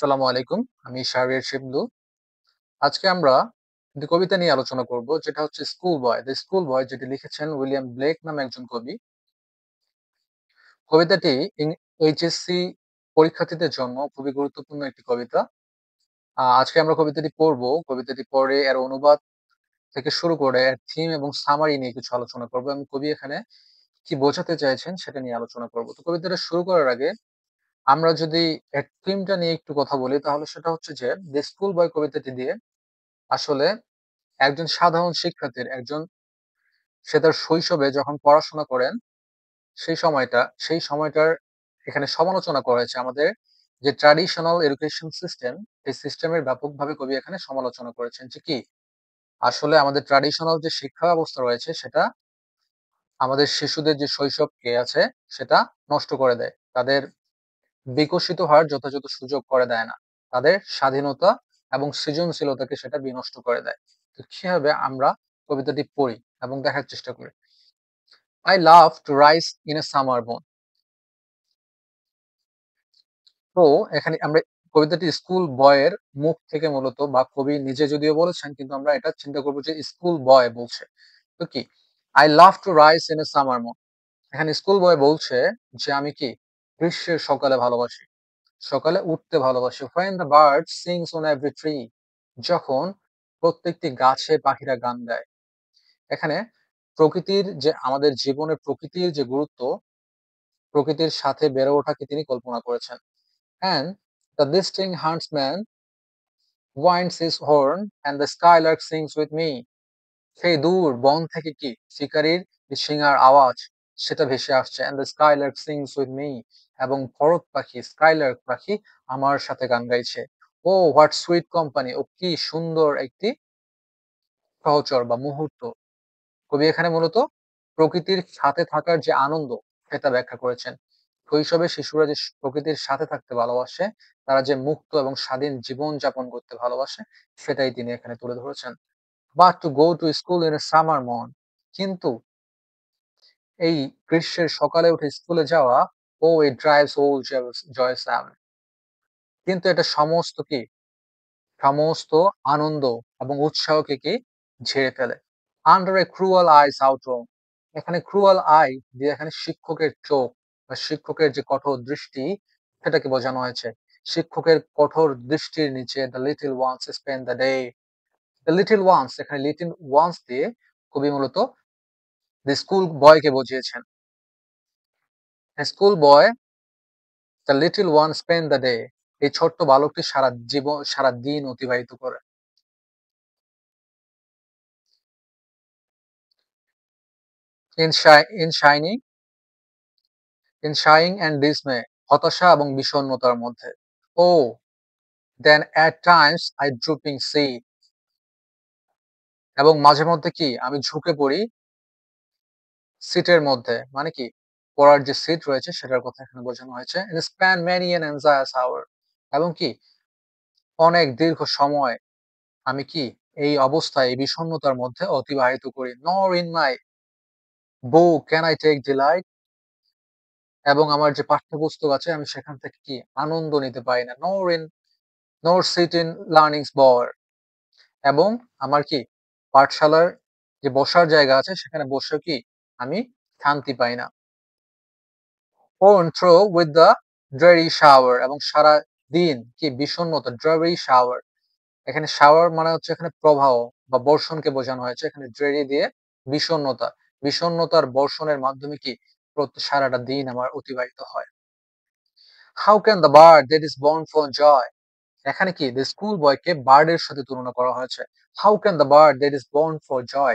আসসালামু আলাইকুম। আমি শাহরিয়ার শিবলু। আজকে আমরা একটি কবিতা নিয়ে আলোচনা করব, যেটা হচ্ছে 'স্কুল বয়'। 'দ্য স্কুল বয়' যেটি লিখেছেন উইলিয়াম ব্লেক নামে একজন কবি। কবিতাটি এইচএসসি পরীক্ষার্থীদের জন্য খুবই গুরুত্বপূর্ণ একটি কবিতা। আজকে আমরা কবিতাটি পড়ব। কবিতাটি পড়ে এর অনুবাদ থেকে শুরু করে এর থিম এবং সামারি নিয়ে কিছু আলোচনা করব এবং কবি এখানে কি বোঝাতে চাইছেন সেটা নিয়ে আলোচনা করব। তো কবিতাটা শুরু করার আগে আমরা যদি এর থিমটা নিয়ে একটু কথা বলি, তাহলে সেটা হচ্ছে যে 'দ্য স্কুল বয়' কবিতাটি দিয়ে আসলে একজন সাধারণ শিক্ষার্থীর সে তার শৈশবে যখন পড়াশোনা করেন সেই সময়টার এখানে সমালোচনা করেছে। আমাদের যে ট্র্যাডিশনাল এডুকেশন সিস্টেম, এই সিস্টেমের ব্যাপকভাবে কবি এখানে সমালোচনা করেছেন যে কি আসলে আমাদের ট্র্যাডিশনাল যে শিক্ষা ব্যবস্থা রয়েছে সেটা আমাদের শিশুদের যে শৈশবকে আছে সেটা নষ্ট করে দেয়। তাদের বিকশিত হওয়ার যথাযথ সুযোগ করে দেয় না। তাদের স্বাধীনতা এবং সৃজনশীলতাকে সেটা বিনষ্ট করে দেয়। তো কিভাবে আমরা কবিতাটি পড়ি এবং দেখার চেষ্টা করি। I love to rise in a summer moon. তো এখানে আমরা কবিতাটি স্কুল বয়ের মুখ থেকে মূলত বা কবি নিজে যদিও বলেছেন, কিন্তু আমরা এটা চিন্তা করবো যে স্কুল বয় বলছে। তো কি I love to rise in a summer moon. এখানে স্কুল বয় বলছে যে আমি কি গ্রীষ্মের সকালে ভালোবাসি। সকালে উঠতে ভালোবাসি। When the bird sings on every tree. যখন প্রত্যেকটি গাছে পাখিরা গান গায়। এখানে প্রকৃতির যে আমাদের জীবনে প্রকৃতির যে গুরুত্ব, প্রকৃতির সাথে বেড়ে ওঠাকে তিনি কল্পনা করেছেন। And the distinct huntsman winds his horn and the skylark sings with me. সেই দূর বন থেকে কি শিকারীর যে শিঙার আওয়াজ সেটা ভেসে আসছে। And the skylark sings with me. এবং ভরত পাখি স্কাইলার্ক পাখি আমার সাথে গান গাইছে। ও হোয়াট সুইট কোম্পানি, ও কি সুন্দর একটি সহচর বা মুহূর্ত। কবি এখানে মূলত প্রকৃতির সাথে থাকার যে আনন্দ সেটা ব্যাখ্যা করেছেন। শৈশবে শিশুরা যে প্রকৃতির সাথে থাকতে ভালোবাসে, তারা যে মুক্ত এবং স্বাধীন জীবন যাপন করতে ভালোবাসে, সেটাই তিনি এখানে তুলে ধরেছেন। But to go to school in a summer morn, কিন্তু এই গ্রীষ্মের সকালে উঠে স্কুলে যাওয়া, it drives all joyous away. কিন্তু এটা সমস্ত আনন্দ এবং উৎসাহকে কি ঝেড়ে ফেলে। Under a cruel eye's outroom. এখানে cruel eye দিয়ে এখানে শিক্ষকের চোখ বা শিক্ষকের যে কঠোর দৃষ্টি সেটাকে বোঝানো হয়েছে। শিক্ষকের কঠোর দৃষ্টির নিচে the little ones spend the day. The little ones, এখানে little ones দিয়ে কবি মূলত the school boy কে বুঝিয়েছেন। A school boy, the little one spend the day. এই ছোট্ট বালকটি সারা দিন অতিবাহিত করে। In shining in shying and dismay, হতাশা এবং বিষণ্ণতার মধ্যে। Oh, then at times I drooping see. এবং মাঝে মধ্যে কি আমি ঝুঁকে পড়ি সিটের মধ্যে, মানে কি পড়ার যে সিট রয়েছে সেটার কথা এখানে বোঝানো হয়েছে। In span many an anxious hour. এবং কি অনেক দীর্ঘ সময় আমি কি এই অবস্থায় এই বিষণ্ণতার মধ্যে অতিবাহিত করি। Nor in my book can I take delight. এবং আমার যে পাঠ্যপুস্তক আছে আমি সেখান থেকে কি আনন্দ নিতে পারি না। Nor sit in learning's bower. এবং আমার কি পাঠশালার যে বসার জায়গা আছে সেখানে বসেও কি আমি শান্তি পাই না। On through with the dreary shower. এবং সারা দিন কি বিষণ্ণতা dreary shower. এখানে শাওয়ার মানে হচ্ছে এখানে প্রবাহ বা বর্ষণকে বোঝানো হয়েছে। এখানে dreary দিয়ে বিষণ্ণতা। বিষণ্ণতার বর্ষণের মাধ্যমে কি সারাটা দিন আমার অতিবাহিত হয়। How can the bird that is born for joy. এখানে কি the school boy K bird এর সাথে তুলনা করা হয়েছে। How can the bird that is born for joy,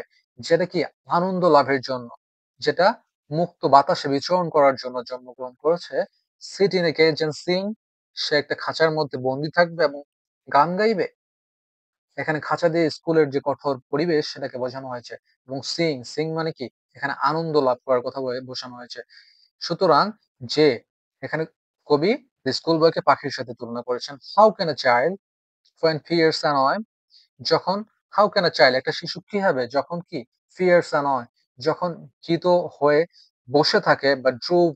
যেটা কি আনন্দ লাভের জন্য, যেটা মুক্ত বাতাসে বিচরণ করার জন্য জন্মগ্রহণ করেছে, sit in a cage and sing. সে একটা খাঁচার মধ্যে বন্দী থাকবে এবং গান গাইবে। এখানে খাঁচা দিয়ে স্কুলের যে কঠোর পরিবেশ সেটাকে বোঝানো হয়েছে। এবং সিং মানে কি এখানে আনন্দ লাভ করার কথা বোঝানো হয়েছে। সুতরাং যে এখানে কবি স্কুল বয়কে পাখির সাথে তুলনা করেছেন। How can a child when fears annoy. যখন হাউ ক্যান আ চাইল্ড একটা শিশু কি হবে যখন কি ফিয়ার্স annoy, যখন ভীত হয়ে বসে থাকে বা ড্রুপ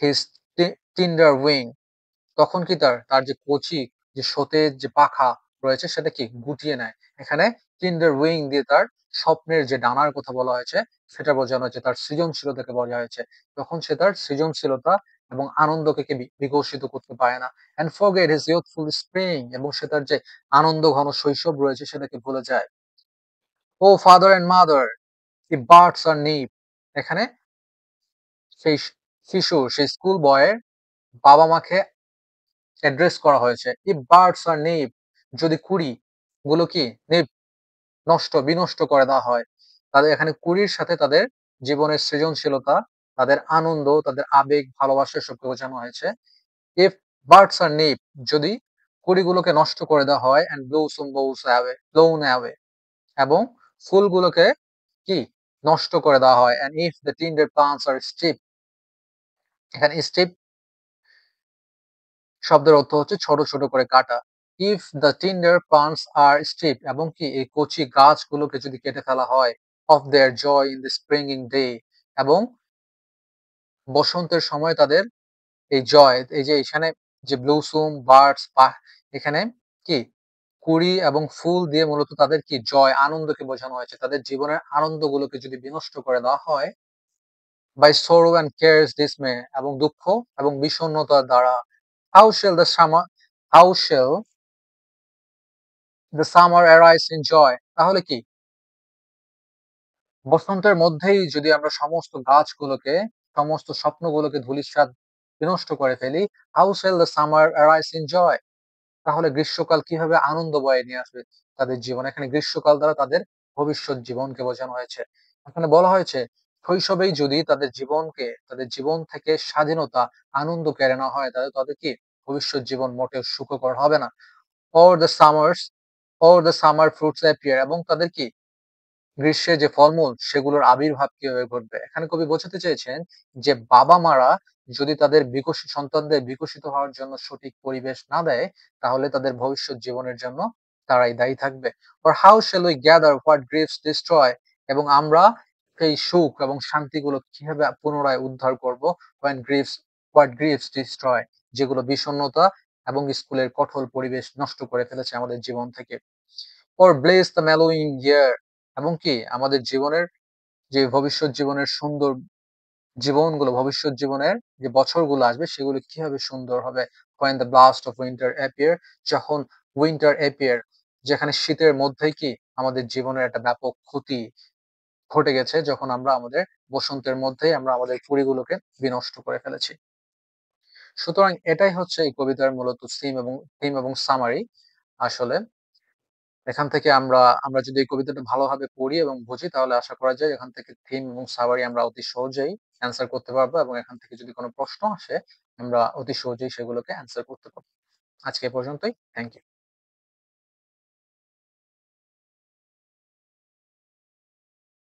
হিজ টিন্ডার উইং, তখন কি তার যে কচি যে সতেজ যে পাখা রয়েছে সেটা কি গুটিয়ে নেয়। এখানে টিন্ডার উইং দিয়ে তার স্বপ্নের যে ডানার কথা বলা হয়েছে সেটা বোঝানো হয়েছে, তার সৃজনশীলতাকে বলা হয়েছে। তখন সে তার সৃজনশীলতা এবং আনন্দকে বিকশিত করতে পারে না। অ্যান্ড ফরগেট হিজ ইয়ুথফুল স্প্রিং, এবং সে তার যে আনন্দ ঘন শৈশব রয়েছে সেটাকে ভুলে যায়। ও father and mother, the birds are nip, এখানে সেই শিশু সেই স্কুল বয়ের বাবা মাকে অ্যাড্রেস করা হয়েছে। ইফ বার্ডস আর নিপ, যদি কুড়ি গুলো কি নিপ বিনষ্ট করে দেওয়া হয়, তাদের এখানে কুড়ির সাথে তাদের জীবনের সৃজনশীলতা, তাদের আনন্দ, তাদের আবেগ, ভালোবাসা সবকে বোঝানো হয়েছে। ইফ বার্ডস আর নিপ, যদি কুড়িগুলোকে নষ্ট করে দেওয়া হয়, অ্যান্ড ব্লোন অ্যাওয়ে, এবং ফুলগুলোকে কি নষ্ট করে দেওয়া হয়, and if the tender plants are strip, এখানে স্ট্রিপ শব্দের অর্থ হচ্ছে ছোট ছোট করে কাটা। If the tender plants are strip, এবং কি এই কচি গাছগুলোকে যদি কেটে ফেলা হয়, of their joy in the springing day, এবং বসন্তের সময় তাদের এই জয়, এই যে এখানে যে ব্লুসুম বার্ডস, এখানে কি কুড়ি এবং ফুল দিয়ে মূলত তাদের কি জয় আনন্দকে বোঝানো হয়েছে। তাদের জীবনের আনন্দগুলোকে যদি বিনষ্ট করে দেওয়া হয়, by sorrow and cares dismay, এবং দুঃখ এবং বিষণ্ণতার দ্বারা, how shall the summer how shall the summer arise in joy, তাহলে কি বসন্তের মধ্যেই যদি আমরা সমস্ত গাছগুলোকে, সমস্ত স্বপ্নগুলোকে ধূলিসাৎ বিনষ্ট করে ফেলি, how shall the summer arise in joy, তাহলে গ্রীষ্মকাল কিভাবে আনন্দ বয়ে নিয়ে আসবে তাদের জীবনে। এখানে গ্রীষ্মকাল দ্বারা তাদের ভবিষ্যৎ জীবনকে বোঝানো হয়েছে। এখানে বলা হয়েছে শৈশবেই যদি তাদের জীবন থেকে স্বাধীনতা, আনন্দ কেড়ে নেওয়া হয়, তাহলে তাদের কি ভবিষ্যৎ জীবন মোটেও সুখকর হবে না। or the summers or the summer fruits appear, এবং তাদের কি গ্রীষ্মের যে ফলমূল সেগুলোর আবির্ভাব কিভাবে ঘটবে। এখানে কবি বোঝাতে চেয়েছেন যে বাবা মারা যদি তাদের সন্তানদের বিকশিত হওয়ার জন্য সঠিক পরিবেশ না দেয়, তাহলে তাদের ভবিষ্যৎ জীবনের জন্য তারাই দায়ী থাকবে। or how shall we gather what griefs destroy, এবং আমরা সেই সুখ এবং শান্তিগুলো কিভাবে পুনরায় উদ্ধার করব, what griefs destroy, যেগুলো বিষণ্ণতা এবং স্কুলের কঠোর পরিবেশ নষ্ট করে ফেলেছে আমাদের জীবন থেকে। or bless the mellowing year, এবং কি আমাদের জীবনের যে ভবিষ্যৎ জীবনের সুন্দর জীবনগুলো, ভবিষ্যৎ জীবনের যে বছরগুলো আসবে সেগুলো কিভাবে সুন্দর হবে। when the blast of winter appear, যখন উইন্টার অ্যাপিয়ার, যেখানে শীতের মধ্যেই কি আমাদের জীবনের একটা ব্যাপক ক্ষতি ঘটে গেছে, যখন আমরা আমাদের বসন্তের মধ্যেই আমরা আমাদের কুড়িগুলোকে বিনষ্ট করে ফেলেছি। সুতরাং এটাই হচ্ছে এই কবিতার মূলত থিম এবং সামারি। আসলে এখান থেকে আমরা আমরা যদি এই কবিতাটা ভালোভাবে পড়ি এবং বুঝি, তাহলে আশা করা যায় এখান থেকে থিম এবং সামারি আমরা অতি সহজেই অ্যান্সার করতে পারবো, এবং এখান থেকে যদি কোনো প্রশ্ন আসে আমরা অতি সহজেই সেগুলোকে অ্যান্সার করতে পারবো। আজকে এ পর্যন্তই। Thank you.